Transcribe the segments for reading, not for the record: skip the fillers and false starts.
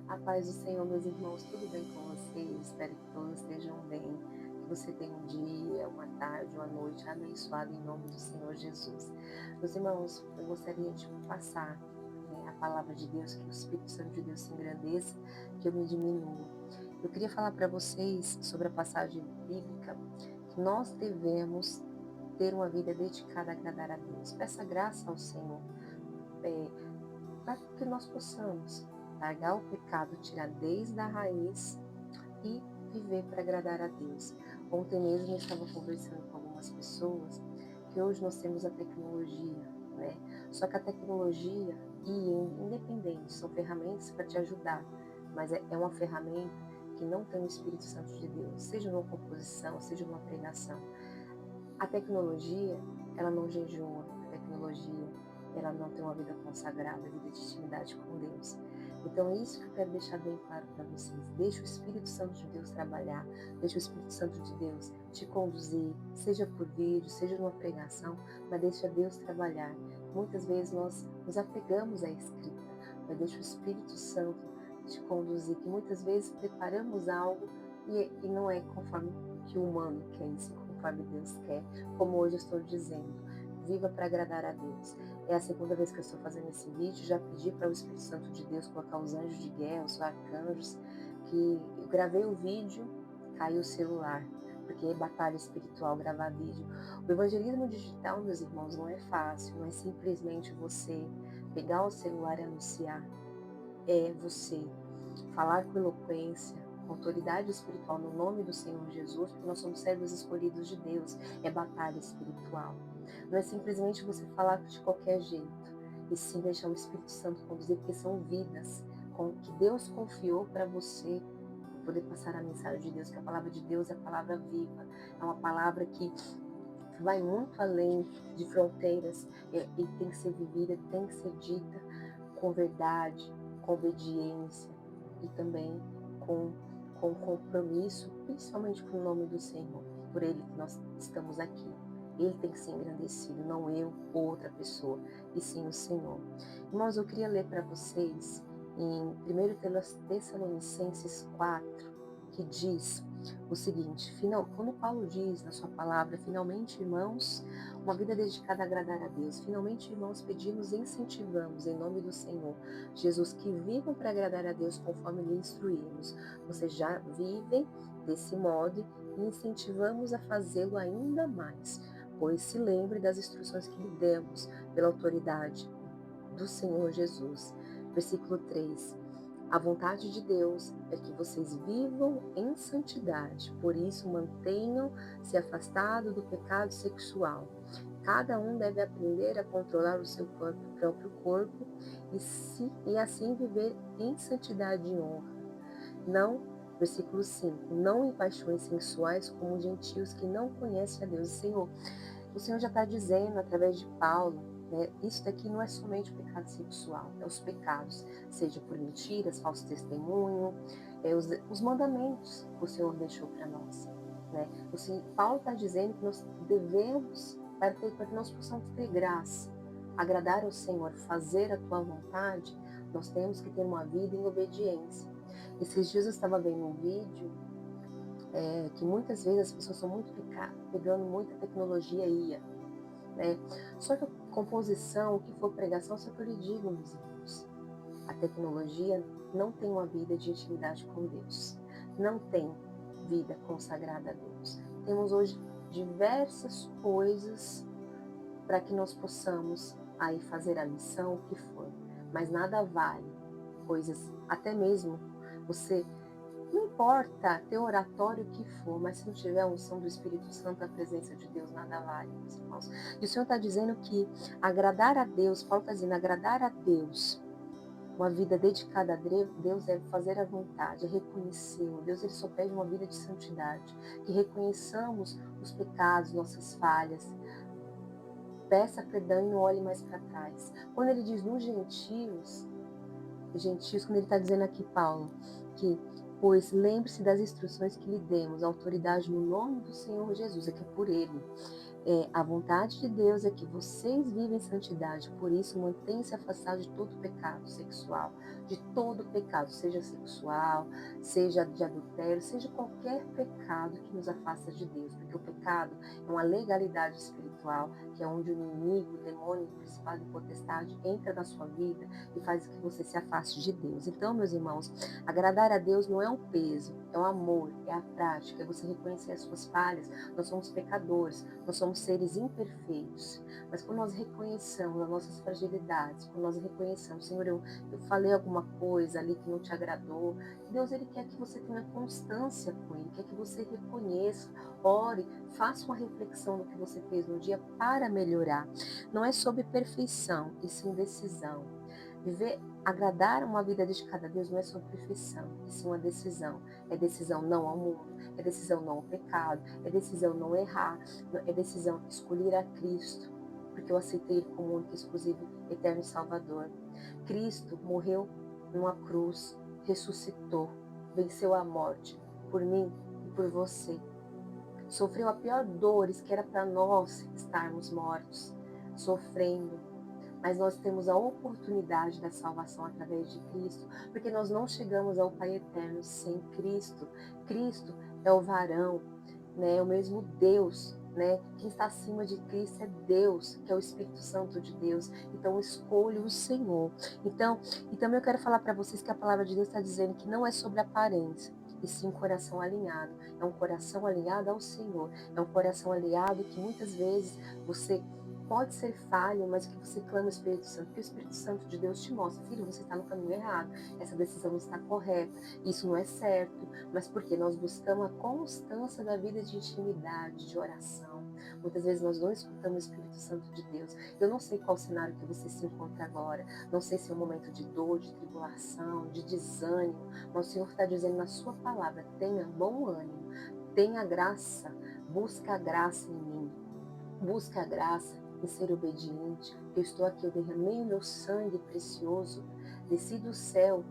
A paz do Senhor, meus irmãos, tudo bem com vocês? Espero que todos estejam bem, que você tenha um dia, uma tarde, uma noite abençoada em nome do Senhor Jesus. Meus irmãos, eu gostaria de passar a palavra de Deus, que o Espírito Santo de Deus se engrandeça, que eu me diminua. Eu queria falar para vocês sobre a passagem bíblica, que nós devemos ter uma vida dedicada a agradar a Deus. Peça graça ao Senhor, para que nós possamos largar o pecado, tirar desde a raiz e viver para agradar a Deus. Ontem mesmo eu estava conversando com algumas pessoas que hoje nós temos a tecnologia, né? Só que a tecnologia independente são ferramentas para te ajudar, mas é uma ferramenta que não tem o Espírito Santo de Deus, seja numa composição, seja numa pregação. A tecnologia, ela não jejua, a tecnologia, ela não tem uma vida consagrada, vida de intimidade com Deus. Então é isso que eu quero deixar bem claro para vocês. Deixa o Espírito Santo de Deus trabalhar, deixa o Espírito Santo de Deus te conduzir, seja por vídeo, seja numa pregação, mas deixa Deus trabalhar. Muitas vezes nós nos apegamos à Escrita, mas deixa o Espírito Santo te conduzir, que muitas vezes preparamos algo e não é conforme o que o humano quer, isso conforme Deus quer, como hoje eu estou dizendo. Viva para agradar a Deus. É a segunda vez que eu estou fazendo esse vídeo, já pedi para o Espírito Santo de Deus colocar os anjos de guerra, os arcanjos, que eu gravei o vídeo, caiu o celular, porque é batalha espiritual gravar vídeo. O evangelismo digital, meus irmãos, não é fácil, não é simplesmente você pegar o celular e anunciar. É você falar com eloquência, com autoridade espiritual no nome do Senhor Jesus, porque nós somos servos escolhidos de Deus, é batalha espiritual. Não é simplesmente você falar de qualquer jeito, e sim deixar o Espírito Santo conduzir, porque são vidas que Deus confiou para você poder passar a mensagem de Deus, que a palavra de Deus é a palavra viva, é uma palavra que vai muito além de fronteiras, e tem que ser vivida, tem que ser dita com verdade, com obediência e também com compromisso, principalmente com o nome do Senhor, por Ele que nós estamos aqui. Ele tem que ser engrandecido, não eu ou outra pessoa, e sim o Senhor. Irmãos, eu queria ler para vocês em 1 Tessalonicenses 4, que diz o seguinte, quando Paulo diz na sua palavra, finalmente, irmãos, uma vida dedicada a agradar a Deus, finalmente, irmãos, pedimos e incentivamos, em nome do Senhor Jesus, que vivam para agradar a Deus conforme lhe instruímos. Vocês já vivem desse modo e incentivamos a fazê-lo ainda mais, pois se lembre das instruções que lhe demos pela autoridade do Senhor Jesus. Versículo 3. A vontade de Deus é que vocês vivam em santidade, por isso mantenham-se afastados do pecado sexual. Cada um deve aprender a controlar o seu próprio corpo e assim viver em santidade e honra. Não, versículo 5, não em paixões sensuais como os gentios que não conhecem a Deus. O Senhor já está dizendo através de Paulo, né, isso daqui não é somente o pecado sexual, é os pecados, seja por mentiras, falso testemunho, os mandamentos que o Senhor deixou para nós. Né? Paulo está dizendo que nós devemos, para que nós possamos ter graça, agradar ao Senhor, fazer a tua vontade, nós temos que ter uma vida em obediência. Esses dias eu estava vendo um vídeo que muitas vezes as pessoas são muito pegando muita tecnologia IA, né? Só que a composição, o que for pregação, só que eu lhe digo, meus irmãos, a tecnologia não tem uma vida de intimidade com Deus, não tem vida consagrada a Deus. Temos hoje diversas coisas para que nós possamos aí fazer a missão, o que for, mas nada vale, coisas, até mesmo você, não importa ter oratório o que for, mas se não tiver a unção do Espírito Santo, a presença de Deus, nada vale, meus irmãos. E o Senhor está dizendo que agradar a Deus, Paulo está dizendo, agradar a Deus, uma vida dedicada a Deus é fazer a vontade, é reconhecê-lo. Deus ele só pede uma vida de santidade, que reconheçamos os pecados, nossas falhas, peça perdão e não olhe mais para trás. Quando ele diz nos gentios, quando ele está dizendo aqui, Paulo, que pois lembre-se das instruções que lhe demos, a autoridade no nome do Senhor Jesus, é que é por ele. A vontade de Deus é que vocês vivem em santidade, por isso mantenham-se afastados de todo pecado sexual, de todo pecado, seja sexual, seja de adultério, seja qualquer pecado que nos afasta de Deus, porque o pecado é uma legalidade espiritual, que é onde o inimigo, o demônio, o principado e potestade entra na sua vida e faz com que você se afaste de Deus. Então, meus irmãos, agradar a Deus não é um peso, é um amor, é a prática, é você reconhecer as suas falhas. Nós somos pecadores, nós somos seres imperfeitos, mas quando nós reconhecemos as nossas fragilidades, quando nós reconhecemos, Senhor, eu falei alguma coisa ali que não te agradou, Deus, ele quer que você tenha constância com ele, quer que você reconheça, ore, faça uma reflexão no que você fez no dia para melhorar. Não é sobre perfeição, e sim decisão. Viver, agradar uma vida dedicada a Deus não é sobre perfeição, e sim uma decisão. É decisão não ao mundo, é decisão não ao pecado, é decisão não errar, é decisão escolher a Cristo, porque eu aceitei Ele como único, exclusivo, eterno Salvador. Cristo morreu numa cruz, ressuscitou, venceu a morte por mim e por você. Sofreu a pior dores que era para nós estarmos mortos, sofrendo. Mas nós temos a oportunidade da salvação através de Cristo, porque nós não chegamos ao Pai eterno sem Cristo. Cristo é o varão, né? É o mesmo Deus, né? Quem está acima de Cristo é Deus, que é o Espírito Santo de Deus. Então escolha o Senhor. Então, e também eu quero falar para vocês que a palavra de Deus está dizendo que não é sobre aparência, e sim um coração alinhado. É um coração alinhado ao Senhor. É um coração alinhado que muitas vezes você pode ser falho, mas que você clama o Espírito Santo, porque o Espírito Santo de Deus te mostra, filho, você está no caminho errado, essa decisão não está correta, isso não é certo, mas porque nós buscamos a constância da vida de intimidade, de oração. Muitas vezes nós não escutamos o Espírito Santo de Deus. Eu não sei qual cenário que você se encontra agora, não sei se é um momento de dor, de tribulação, de desânimo, mas o Senhor está dizendo na sua palavra, tenha bom ânimo, tenha graça, busca a graça em mim, busca a graça em ser obediente. Eu estou aqui, eu derramei o meu sangue precioso, desci do céu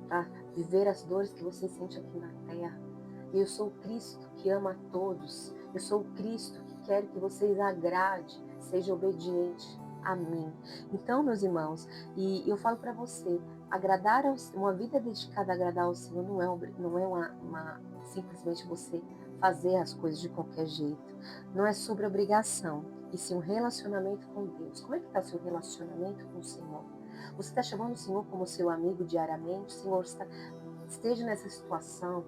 para viver as dores que você sente aqui na terra. E eu sou o Cristo que ama a todos. Eu sou o Cristo que quer que vocês agrade, seja obediente a mim. Então, meus irmãos, e eu falo para você, uma vida dedicada a agradar ao Senhor não é simplesmente você fazer as coisas de qualquer jeito. Não é sobre obrigação, e sim um relacionamento com Deus. Como é que está seu relacionamento com o Senhor? Você está chamando o Senhor como seu amigo diariamente? Senhor, esteja nessa situação.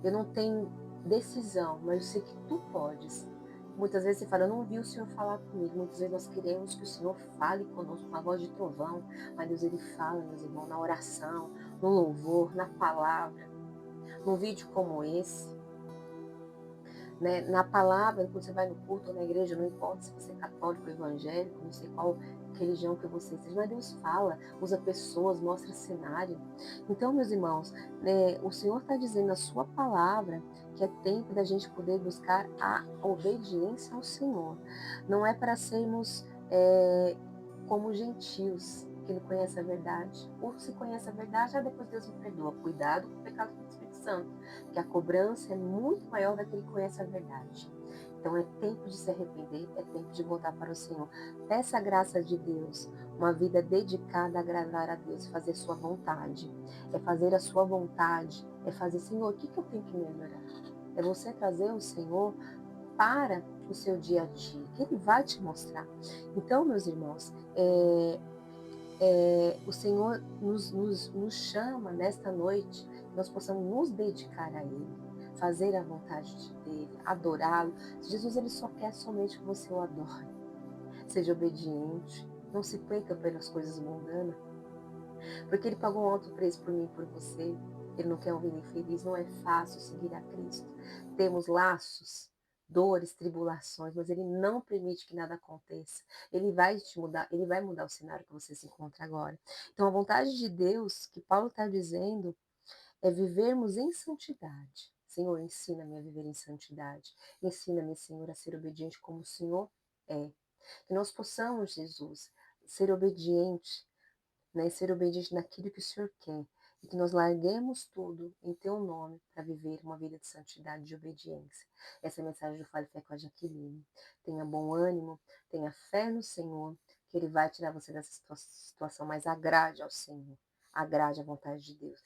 Eu não tenho decisão, mas eu sei que tu podes. Muitas vezes você fala, eu não ouvi o Senhor falar comigo. Muitas vezes nós queremos que o Senhor fale conosco com a voz de trovão. Mas Deus, Ele fala, meus irmãos, na oração, no louvor, na palavra, num vídeo como esse, né? Na palavra, quando você vai no culto ou na igreja, não importa se você é católico, ou evangélico, não sei qual religião que você seja, mas Deus fala, usa pessoas, mostra cenário. Então, meus irmãos, né, o Senhor está dizendo na sua palavra que é tempo da gente poder buscar a obediência ao Senhor. Não é para sermos como gentios, que não conhecem a verdade. Ou se conhece a verdade, depois Deus me perdoa. Cuidado com o pecado do Espírito Santo, que a cobrança é muito maior daquele que conhece a verdade. Então é tempo de se arrepender, é tempo de voltar para o Senhor. Peça a graça de Deus, uma vida dedicada a agradar a Deus, fazer sua vontade. É fazer a sua vontade, é fazer, Senhor, o que eu tenho que melhorar? É você trazer o Senhor para o seu dia a dia, que Ele vai te mostrar. Então, meus irmãos, o Senhor nos chama nesta noite, que nós possamos nos dedicar a Ele, fazer a vontade dEle, adorá-lo. Jesus, Ele só quer somente que você o adore. Seja obediente, não se perca pelas coisas mundanas, porque Ele pagou um alto preço por mim e por você. Ele não quer um vida infeliz, não é fácil seguir a Cristo. Temos laços, dores, tribulações, mas Ele não permite que nada aconteça. Ele vai te mudar, Ele vai mudar o cenário que você se encontra agora. Então, a vontade de Deus, que Paulo está dizendo, é vivermos em santidade. Senhor, ensina-me a viver em santidade. Ensina-me, Senhor, a ser obediente como o Senhor é. Que nós possamos, Jesus, ser obediente, né? Ser obediente naquilo que o Senhor quer. E que nós larguemos tudo em Teu nome para viver uma vida de santidade e de obediência. Essa é a mensagem do Fale Fé com a Jaqueline. Tenha bom ânimo, tenha fé no Senhor, que Ele vai tirar você dessa situação, mas agrade ao Senhor. agrade a vontade de Deus.